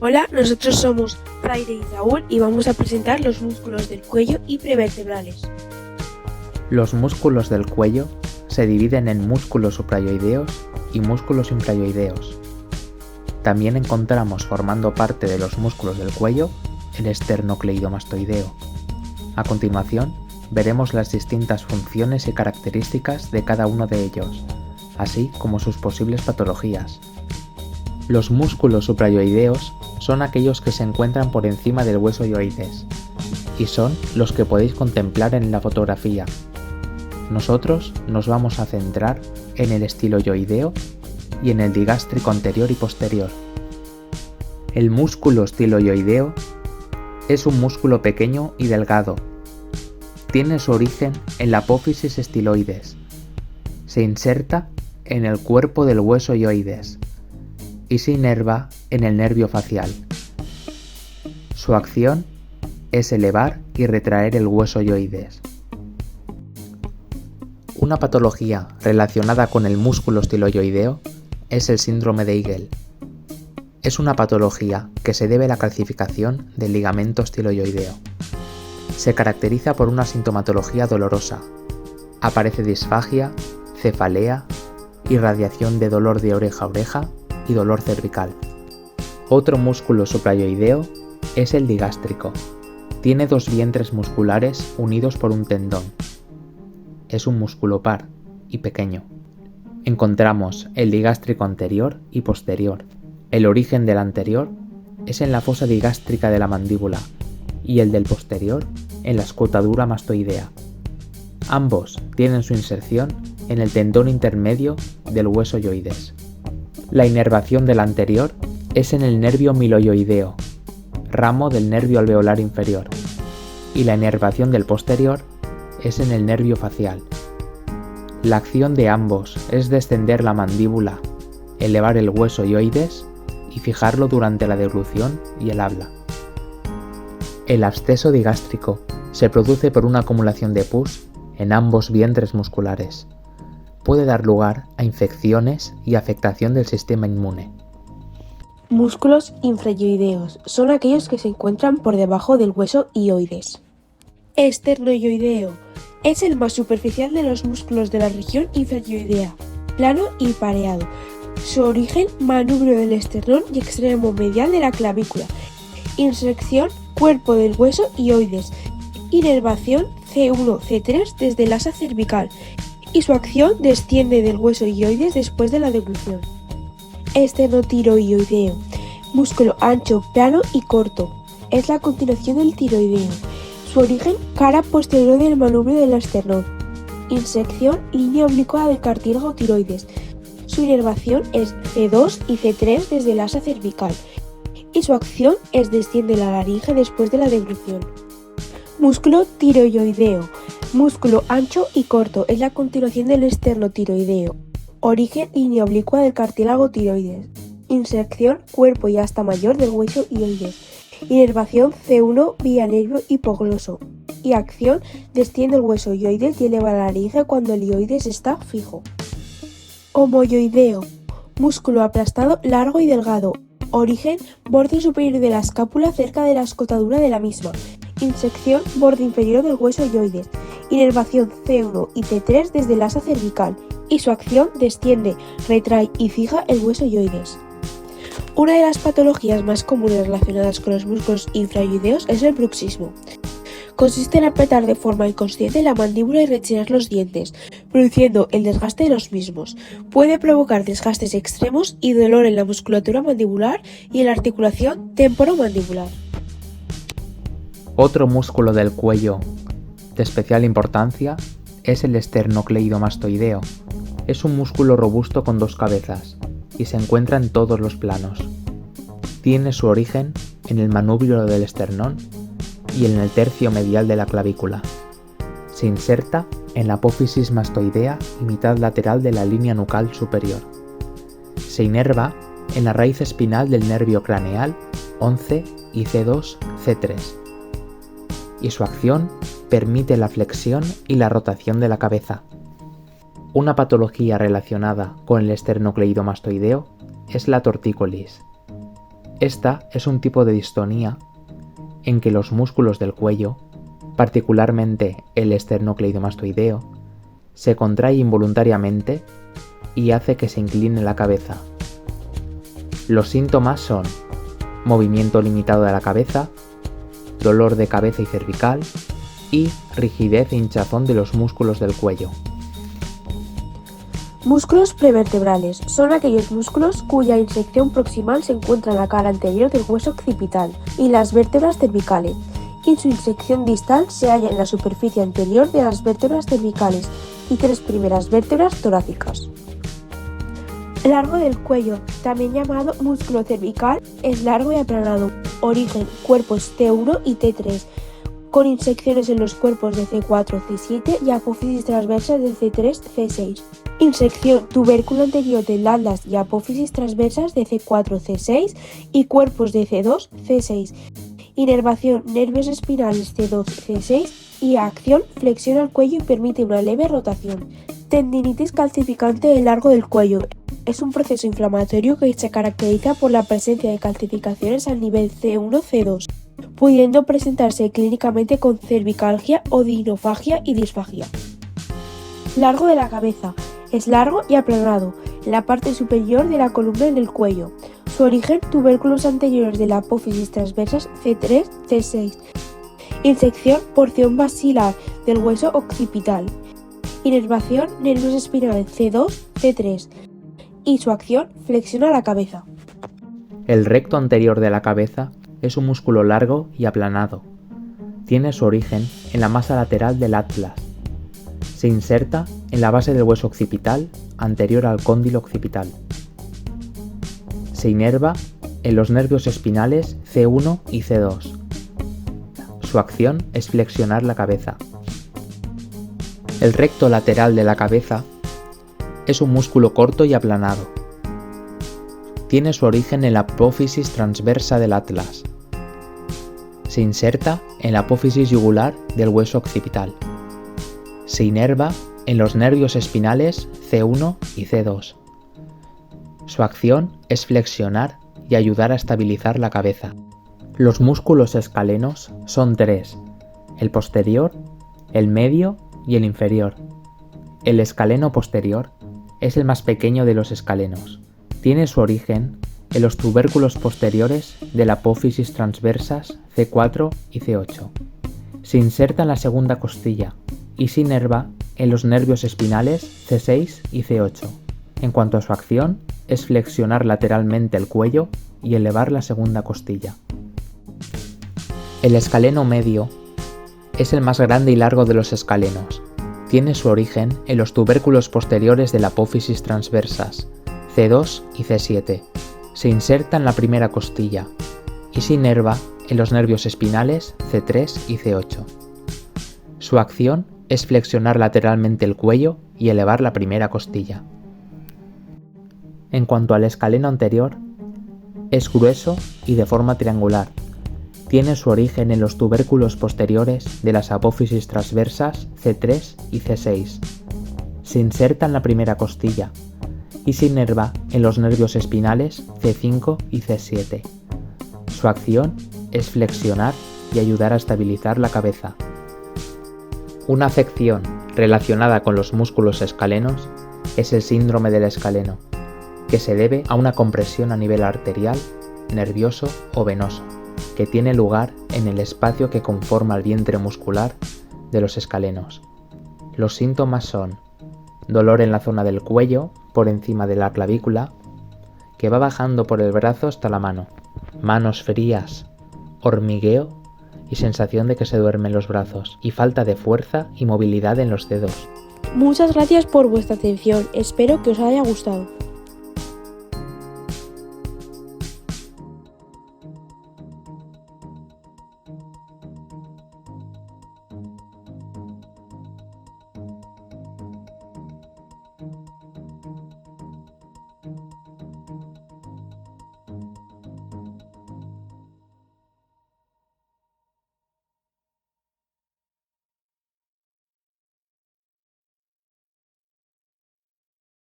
Hola, nosotros somos Fraire y Saúl y vamos a presentar los músculos del cuello y prevertebrales. Los músculos del cuello se dividen en músculos suprayoideos y músculos infrayoideos. También encontramos formando parte de los músculos del cuello el esternocleidomastoideo. A continuación, veremos las distintas funciones y características de cada uno de ellos, así como sus posibles patologías. Los músculos suprayoideos son aquellos que se encuentran por encima del hueso yoides y son los que podéis contemplar en la fotografía. Nosotros nos vamos a centrar en el estiloyoideo y en el digástrico anterior y posterior. El músculo estiloyoideo es un músculo pequeño y delgado. Tiene su origen en la apófisis estiloides. Se inserta en el cuerpo del hueso yoides y se inerva en el nervio facial. Su acción es elevar y retraer el hueso yoides. Una patología relacionada con el músculo estiloyoideo es el síndrome de Igel. Es una patología que se debe a la calcificación del ligamento estiloyoideo. Se caracteriza por una sintomatología dolorosa. Aparece disfagia, cefalea, irradiación de dolor de oreja a oreja y dolor cervical. Otro músculo suprayoideo es el digástrico. Tiene dos vientres musculares unidos por un tendón. Es un músculo par y pequeño. Encontramos el digástrico anterior y posterior. El origen del anterior es en la fosa digástrica de la mandíbula y el del posterior en la escotadura mastoidea. Ambos tienen su inserción en el tendón intermedio del hueso yoides. La inervación del anterior es en el nervio miloyoideo, ramo del nervio alveolar inferior, y la inervación del posterior es en el nervio facial. La acción de ambos es descender la mandíbula, elevar el hueso yoides y fijarlo durante la deglución y el habla. El absceso digástrico se produce por una acumulación de pus en ambos vientres musculares. Puede dar lugar a infecciones y afectación del sistema inmune. Músculos infrayoideos son aquellos que se encuentran por debajo del hueso ioides. Esternoyoideo es el más superficial de los músculos de la región infrayoidea, plano y pareado. Su origen, manubrio del esternón y extremo medial de la clavícula. Inserción, cuerpo del hueso ioides. Inervación C1-C3 desde el asa cervical. Y su acción desciende del hueso ioides después de la deglución. Esternotiroideo, músculo ancho, plano y corto. Es la continuación del tiroideo. Su origen, cara posterior del manubrio del esternón. Inserción, línea oblicua del cartílago tiroides. Su inervación es C2 y C3 desde el asa cervical. Y su acción es desciende la laringe después de la deglución. Músculo tiroideo, músculo ancho y corto, es la continuación del esternotiroideo. Origen, línea oblicua del cartílago tiroides. Inserción, cuerpo y asta mayor del hueso ioides. Inervación C1 vía nervio hipogloso. Y acción, desciende el hueso ioides y eleva la laringe cuando el ioides está fijo. Homoyoideo, músculo aplastado, largo y delgado. Origen, borde superior de la escápula cerca de la escotadura de la misma. Inserción, borde inferior del hueso ioides. Inervación C1 y C3 desde el asa cervical. Y su acción desciende, retrae y fija el hueso ioides. Una de las patologías más comunes relacionadas con los músculos infrayoideos es el bruxismo. Consiste en apretar de forma inconsciente la mandíbula y rechinar los dientes, produciendo el desgaste de los mismos. Puede provocar desgastes extremos y dolor en la musculatura mandibular y en la articulación temporomandibular. Otro músculo del cuello de especial importancia es el esternocleidomastoideo. Es un músculo robusto con dos cabezas y se encuentra en todos los planos. Tiene su origen en el manubrio del esternón y en el tercio medial de la clavícula. Se inserta en la apófisis mastoidea y mitad lateral de la línea nucal superior. Se inerva en la raíz espinal del nervio craneal 11 y C2-C3. Y su acción permite la flexión y la rotación de la cabeza. Una patología relacionada con el esternocleidomastoideo es la tortícolis. Esta es un tipo de distonía en que los músculos del cuello, particularmente el esternocleidomastoideo, se contrae involuntariamente y hace que se incline la cabeza. Los síntomas son movimiento limitado de la cabeza, dolor de cabeza y cervical y rigidez e hinchazón de los músculos del cuello. Músculos prevertebrales son aquellos músculos cuya insección proximal se encuentra en la cara anterior del hueso occipital y las vértebras cervicales, y su insección distal se halla en la superficie anterior de las vértebras cervicales y 3 primeras vértebras torácicas. Largo del cuello, también llamado músculo cervical, es largo y aplanado. Origen: cuerpos T1 y T3, con insecciones en los cuerpos de C4, C7 y apófisis transversas de C3, C6. Insección: tubérculo anterior del atlas y apófisis transversas de C4, C6 y cuerpos de C2, C6. Inervación: nervios espinales C2, C6 y acción: flexiona el cuello y permite una leve rotación. Tendinitis calcificante del largo del cuello. Es un proceso inflamatorio que se caracteriza por la presencia de calcificaciones al nivel C1-C2, pudiendo presentarse clínicamente con cervicalgia, odinofagia y disfagia. Largo de la cabeza. Es largo y aplanado, en la parte superior de la columna del cuello. Su origen: tubérculos anteriores de la apófisis transversas C3, C6. Insección: porción basilar del hueso occipital. Inervación: nervios espinales C2, C3. Y su acción: flexiona la cabeza. El recto anterior de la cabeza es un músculo largo y aplanado. Tiene su origen en la masa lateral del atlas. Se inserta en la base del hueso occipital anterior al cóndilo occipital. Se inerva en los nervios espinales C1 y C2. Su acción es flexionar la cabeza. El recto lateral de la cabeza es un músculo corto y aplanado. Tiene su origen en la apófisis transversa del atlas. Se inserta en la apófisis yugular del hueso occipital. Se inerva en los nervios espinales C1 y C2. Su acción es flexionar y ayudar a estabilizar la cabeza. Los músculos escalenos son 3: el posterior, el medio y el inferior. El escaleno posterior es el más pequeño de los escalenos. Tiene su origen en los tubérculos posteriores de la apófisis transversas C4 y C8. Se inserta en la segunda costilla y se inerva en los nervios espinales C6 y C8. En cuanto a su acción, es flexionar lateralmente el cuello y elevar la segunda costilla. El escaleno medio es el más grande y largo de los escalenos. Tiene su origen en los tubérculos posteriores de la apófisis transversas C2 y C7. Se inserta en la primera costilla y se inerva en los nervios espinales C3 y C8. Su acción es flexionar lateralmente el cuello y elevar la primera costilla. En cuanto al escaleno anterior, es grueso y de forma triangular. Tiene su origen en los tubérculos posteriores de las apófisis transversas C3 y C6. Se inserta en la primera costilla y se inerva en los nervios espinales C5 y C7. Su acción es flexionar y ayudar a estabilizar la cabeza. Una afección relacionada con los músculos escalenos es el síndrome del escaleno, que se debe a una compresión a nivel arterial, nervioso o venoso, que tiene lugar en el espacio que conforma el vientre muscular de los escalenos. Los síntomas son dolor en la zona del cuello, por encima de la clavícula, que va bajando por el brazo hasta la mano, manos frías, hormigueo y sensación de que se duermen los brazos, y falta de fuerza y movilidad en los dedos. Muchas gracias por vuestra atención, espero que os haya gustado.